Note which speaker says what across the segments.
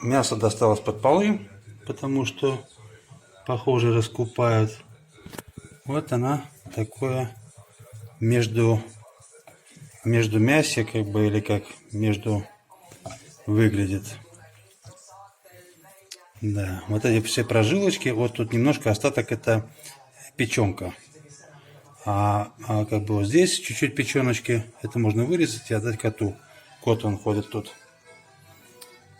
Speaker 1: мясо досталось под полы, потому что, похоже, раскупают. Вот она такое между мясе, как бы, или как между выглядит. Да, вот эти все прожилочки, вот тут немножко остаток, это печенка. Как бы вот здесь чуть-чуть печеночки, это можно вырезать и отдать коту. Кот, он ходит тут.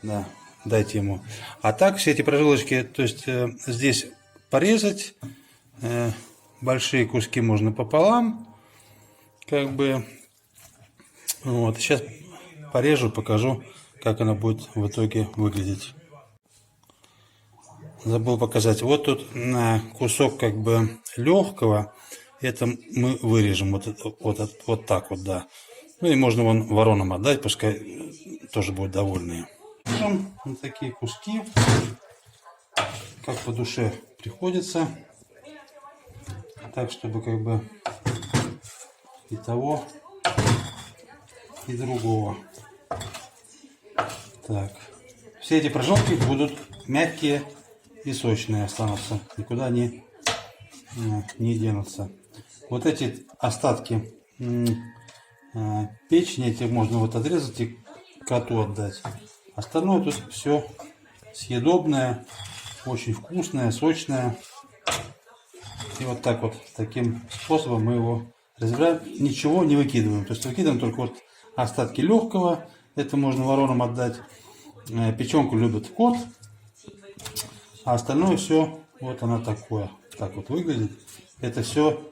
Speaker 1: Да, дайте ему. А так все эти прожилочки, то есть здесь порезать, большие куски можно пополам, как бы. Вот, сейчас порежу, покажу, как она будет в итоге выглядеть. Забыл показать. Вот тут кусок как бы легкого. Это мы вырежем вот так вот, да. Ну и можно вон воронам отдать, пускай тоже будут довольные. Вот такие куски, как по душе приходится. Так, чтобы как бы и того, и другого. Так. Все эти прожилки будут мягкие и сочные останутся. Никуда не денутся. Вот эти остатки печени, эти можно вот отрезать и коту отдать. Остальное тут все съедобное, очень вкусное, сочное. И вот так вот, таким способом мы его разбираем. Ничего не выкидываем. То есть выкидываем только вот остатки легкого. Это можно воронам отдать. Печенку любит кот. А остальное все, вот оно такое. Так вот выглядит. Это все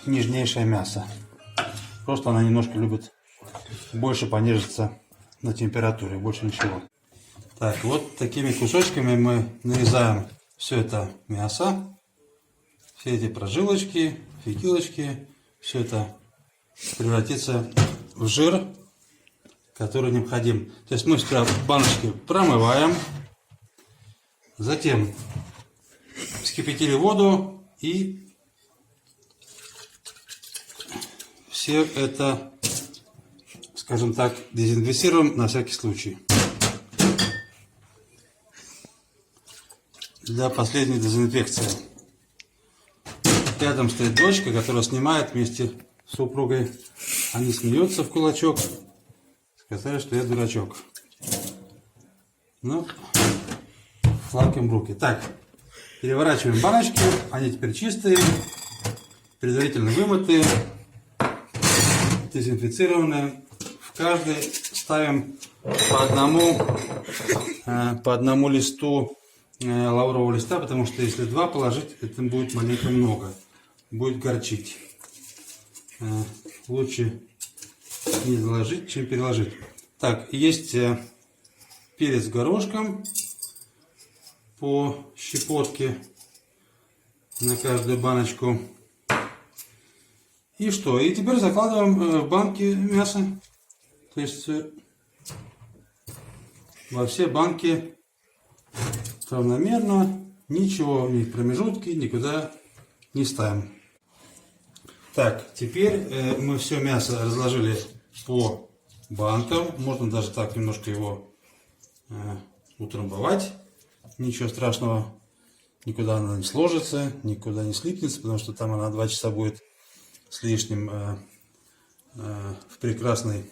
Speaker 1: нежнейшее мясо. Просто она немножко любит больше понежиться на температуре. Больше ничего. Так, вот такими кусочками мы нарезаем все это мясо. Все эти прожилочки, фитилочки. Все это превратится в жир, который необходим. То есть мы сперва баночки промываем. Затем вскипятили воду и все это, скажем так, дезинфицируем на всякий случай. Для последней дезинфекции. Рядом стоит дочка, которая снимает вместе с супругой. Они смеются в кулачок. Сказали, что я дурачок. Ну, лапким руки. Так, переворачиваем баночки. Они теперь чистые, предварительно вымытые, дезинфицированные. В каждый ставим по одному листу лаврового листа, потому что если два положить, это будет маленько много. Будет горчить. Лучше не заложить, чем переложить. Так, есть перец горошком по щепотке на каждую баночку. И что? И теперь закладываем в банки мясо. То есть во все банки равномерно, ничего, ни в промежутки, никуда не ставим. Так, теперь мы все мясо разложили по банкам. Можно даже так немножко его утрамбовать. Ничего страшного, никуда она не сложится, никуда не слипнется, потому что там она 2 часа будет с лишним в прекрасной.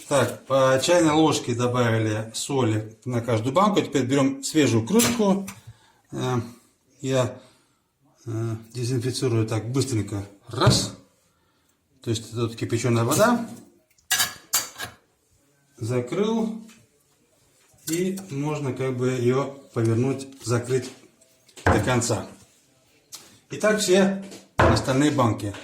Speaker 1: Так, по чайной ложке добавили соли на каждую банку. Теперь берем свежую крышку. Я дезинфицирую так быстренько. Раз. То есть это кипяченая вода. Закрыл. И можно как бы ее повернуть, закрыть до конца. Итак, все остальные банки.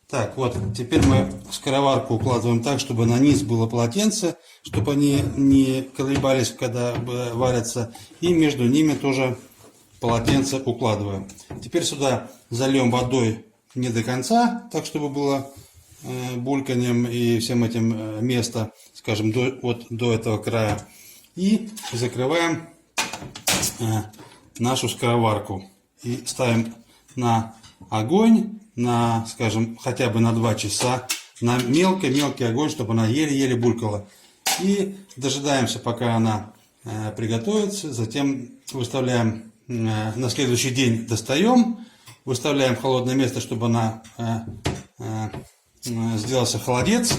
Speaker 1: Так, вот, теперь мы скороварку укладываем так, чтобы на низ было полотенце, чтобы они не колебались, когда варятся. И между ними тоже полотенце укладываем. Теперь сюда зальем водой не до конца, так чтобы было бульканьем и всем этим место, скажем, до этого края. И закрываем нашу скороварку. И ставим на огонь, скажем, хотя бы на 2 часа, на мелкий огонь, чтобы она еле-еле булькала. И дожидаемся, пока она приготовится. Затем выставляем на следующий день, достаем, выставляем в холодное место, чтобы она сделался холодец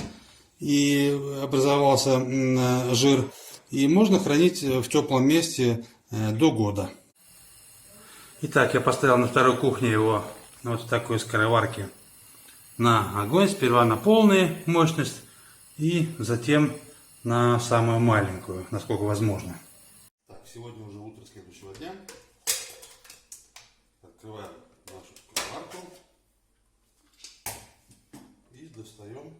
Speaker 1: и образовался жир. И можно хранить в теплом месте до года. Итак, я поставил на второй кухне его вот в такой скороварке на огонь. Сперва на полную мощность и затем на самую маленькую, насколько возможно. Так, сегодня уже утро следующего дня. Открываем нашу скороварку и достаем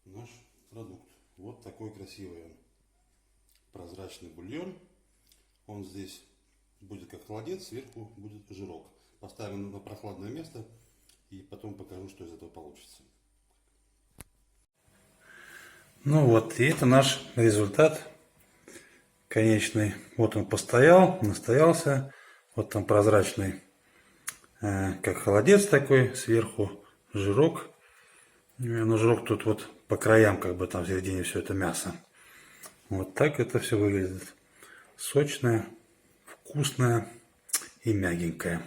Speaker 1: наш продукт. Вот такой красивый он. Прозрачный бульон. Он здесь будет как холодец, сверху будет жирок. Поставим на прохладное место и потом покажу, что из этого получится. Ну вот, и это наш результат конечный. Вот он постоял, настоялся. Вот там прозрачный, как холодец такой, сверху жирок. Но жирок тут вот по краям, как бы там в середине все это мясо. Вот так это все выглядит. Сочное, вкусное и мягенькое.